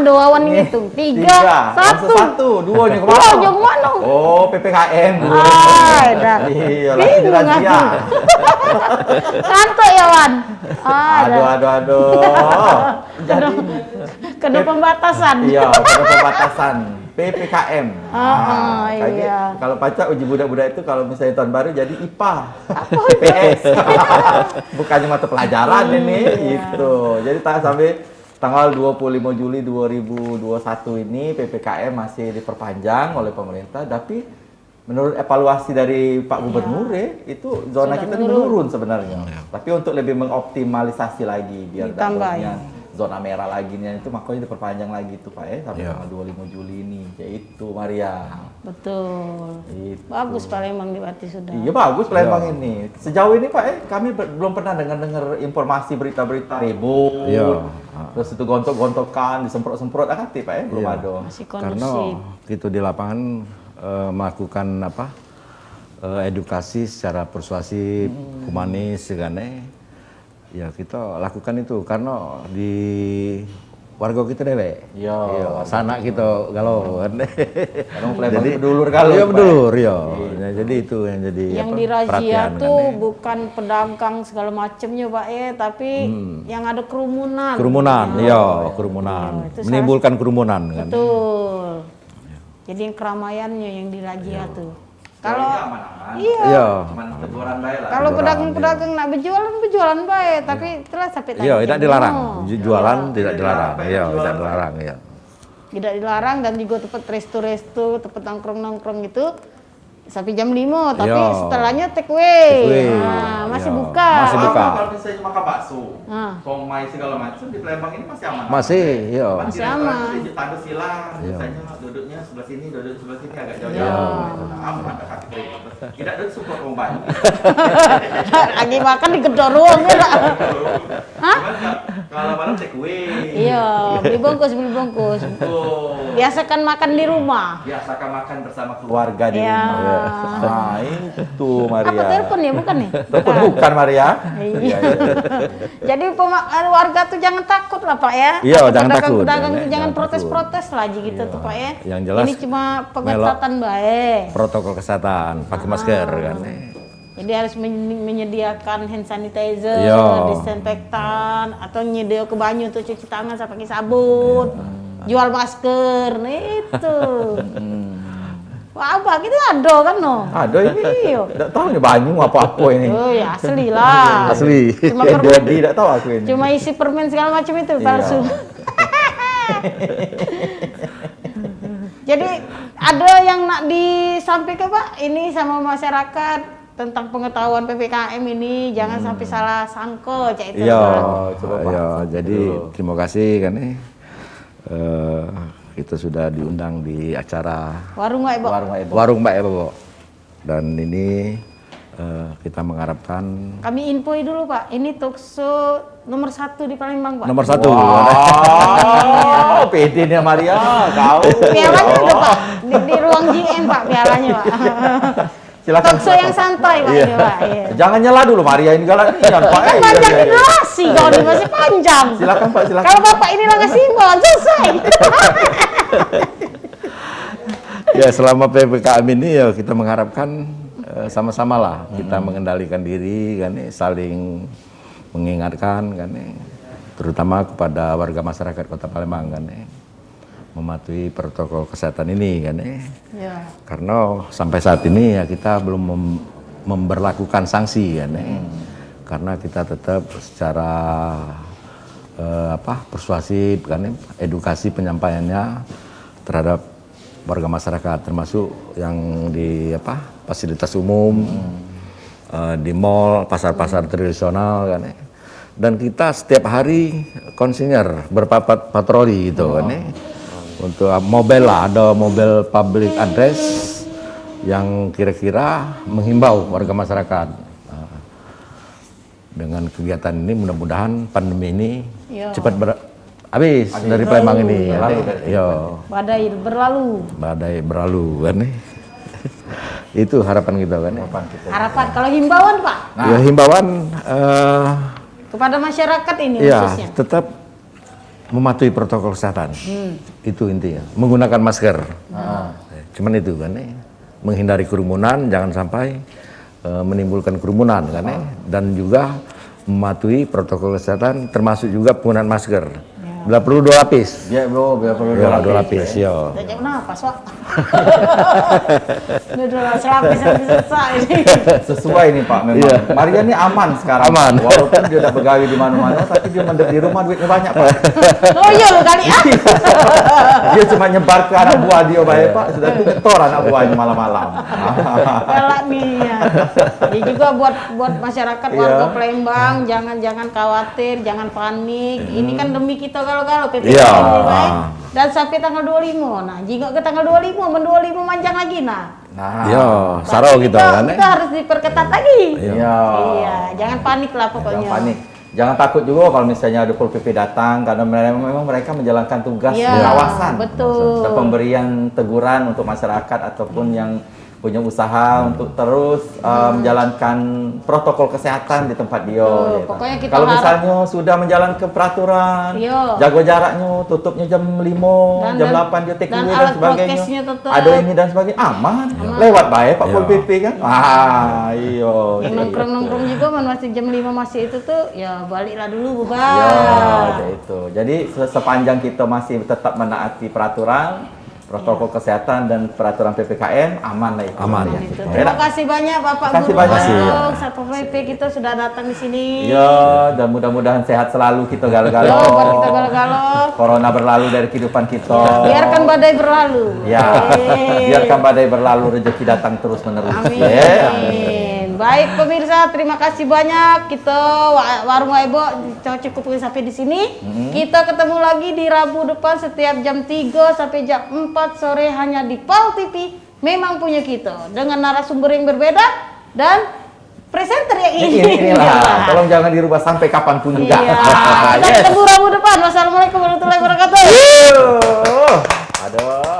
do Wawan itu? Tiga, satu. satu. Duanya kemana? Duanya kemana? Oh, PPKM. Iya, lagi razia. Kantor ya, Wan? Aduh. Jadi kena pembatasan. Iya, kena pembatasan. PPKM. Iya. Kalau pacak uji budak-budak itu kalau misalnya tahun baru jadi IPA. IPS. Bukannya mata pelajaran ini itu. Jadi sampai tanggal 25 Juli 2021 ini PPKM masih diperpanjang oleh pemerintah, tapi menurut evaluasi dari Pak Gubernur itu zona kita menurun sebenarnya. Tapi untuk lebih mengoptimalisasi lagi biar dampaknya zona merah lagi nih itu makanya diperpanjang lagi tuh Pak sampai tanggal 25 Juli ini. Yaitu Maria. Betul. Itu. Bagus Palembang berarti sudah. Iya bagus Palembang ini. Sejauh ini Pak kami belum pernah dengar informasi berita-berita ribut. Terus itu gontok-gontokan, disemprot-semprot akati Pak belum ada. Masih kondusif. Karena itu di lapangan melakukan edukasi secara persuasif, humanis kan ya kita lakukan itu karena di warga kita dewek. Iya, sana kita galau kan. Jadi bedulur galau. Iya bedulur ya. Jadi itu yang jadi yang dirazia tuh bukan pedagang segala macamnya Pak tapi yang ada kerumunan. Kerumunan. Menimbulkan kerumunan kan. Betul. Jadi yang keramaiannya yang dirazia tuh. Kalau kalau pedagang nak berjualan baik, tapi telah sampai tadi. Iya, tidak dilarang. Jualan tidak dilarang. Iya, tidak dilarang ya. Tidak dilarang dan juga tempat resto-resto, tempat nongkrong-nongkrong itu sampai jam 5, tapi setelahnya take away. Masih buka. Masih buka. Kalau misalnya makan bakso, somai segala macam di Palembang ini masih aman. Masih, iya. Masih aman. Tanda silang, misalnya duduknya sebelah sini agak jauh-jauh. Aman, ada kaki terima. Tidak ada support pompa. Lagi makan di gedor ruang ya. Kalau malam take away. Iya, beli bungkus. Biasakan makan di rumah. Biasakan makan bersama keluarga di rumah. Nah, itu Maria. Apa telepon ya, bukan nih? Telepon bukan Maria. Iya. Jadi warga tuh jangan takut lah Pak ya. Iya, jangan takut. Pedagang tuh jangan protes-protes lagi gitu tuh Pak ya. Yang jelas ini cuma pengetatan baik. Protokol kesehatan, pakai masker kan. Jadi harus menyediakan hand sanitizer, disinfektan, atau nyedia ke banyu untuk cuci tangan sampai pakai sabun. Jual masker, itu. Wah, apa kita ada kan no? Ada ini. Tidak tahu ini banyu apa ini. Oh ya asli lah. Asli. Cuma jadi tidak tahu aku ini. Cuma isi permen segala macam itu palsu. Jadi ada yang nak disampaikan Pak ini sama masyarakat tentang pengetahuan PPKM ini jangan sampai salah sangka cak itu. Jadi terima kasih kan kita sudah diundang di acara Warung Mbak Ebo. Dan ini kita mengharapkan kami info dulu Pak, ini talkshow nomor 1 di Palembang Pak. Nomor 1. Wow, PD-nya Maria, kau. Pialanya udah Pak, di ruang GM Pak pialanya Pak. Silakan. Talkshow yang santai Pak ini Pak. Jangan nyela dulu Maria ini galak Pak. Kan panjang generasi kau ini masih panjang. Silakan Pak, silakan. Kalau Bapak ini lah ngasih imbauan selesai. Ya selama PPKM ini ya kita mengharapkan sama-sama lah kita mengendalikan diri kan saling mengingatkan kan terutama kepada warga masyarakat Kota Palembang kan mematuhi protokol kesehatan ini kan karena sampai saat ini ya kita belum memberlakukan sanksi kan karena kita tetap secara persuasif kan edukasi penyampaiannya terhadap warga masyarakat termasuk yang di fasilitas umum di mall, pasar-pasar tradisional kan dan kita setiap hari konsinyur berpapat patroli gitu kan untuk mobil lah ada mobil public address yang kira-kira menghimbau warga masyarakat dengan kegiatan ini mudah-mudahan pandemi ini cepat habis dari Palembang ini badai berlalu kan itu harapan kita kan harapan kalau himbauan Pak ya himbauan kepada masyarakat ini ya khususnya tetap mematuhi protokol kesehatan. Itu intinya. Menggunakan masker. Cuman itu kan menghindari kerumunan, jangan sampai menimbulkan kerumunan kan dan juga mematuhi protokol kesehatan termasuk juga penggunaan masker. Bila perlu 2 lapis. Ya bro, biar perlu Ya, 2 lapis, ya. Jangan napas, Pak. Udah selapis selesai. Sesuai nih Pak, memang. Iya. Maria ini aman sekarang. Aman. Walaupun dia udah begawi di mana-mana, tapi dia mendek di rumah duitnya banyak Pak. Oh iya lu kali ah. Dia cuma nyebar ke anak buah dia baik Pak, sudah itu nyetor anak buahnya malam-malam. Galak nih ya. Ya juga buat masyarakat warga Palembang, jangan khawatir, jangan panik. Ini kan demi kita kalau PPKM Iya. ini, baik. Dan sampai tanggal 25. Nah, jika ke tanggal 25 manjang lagi nah. Nah, Ya, saro gitu kan. Kita harus diperketat lagi. iya. Iya, jangan panik lah pokoknya. Jangan panik. Jangan takut juga kalau misalnya ada Pol PP datang karena memang mereka menjalankan tugas Iya, pengawasan. betul. Dan pemberian teguran untuk masyarakat ataupun yang punya usaha untuk terus menjalankan protokol kesehatan di tempat dia. Betul, Ya, pokoknya kita kalau harap- misalnya sudah menjalankan peraturan, Iya. jaga jaraknya, tutupnya jam 5, jam 8 dia take dan away dan alat sebagainya. prokesnya tetap. Ada ini dan sebagainya aman. Lewat baik Pak Pol Iya. PP kan. Iya. Yang nongkrong-nongkrong juga masih jam 5 masih itu tuh ya baliklah dulu bubar. Ya, itu. Jadi sepanjang kita masih tetap menaati peraturan, protokol kesehatan dan peraturan PPKM, aman lah itu. Aman. Ya. Gitu. Ya, Terima nak? kasih banyak Bapak Terima kasih Guru banyak. Gandong, Satpol PP kita sudah datang di sini. Ya, dan mudah-mudahan sehat selalu kita Yo, buat kita galau-galau. galau-galau. Corona berlalu dari kehidupan kita. Biarkan badai berlalu. Ya, Yeay. biarkan badai berlalu, rezeki datang terus menerus. Amin. Ya. Baik pemirsa, terima kasih banyak. Kita Warung Waibo cukup sampai di sini. Kita ketemu lagi di Rabu depan setiap jam 3 sampai jam 4 sore hanya di PAL TV. Memang punya kita dengan narasumber yang berbeda dan presenter yang ini. Inilah, tolong jangan dirubah sampai kapanpun juga. Iya. Kita ketemu Rabu depan. Wassalamualaikum warahmatullahi wabarakatuh. Aduh.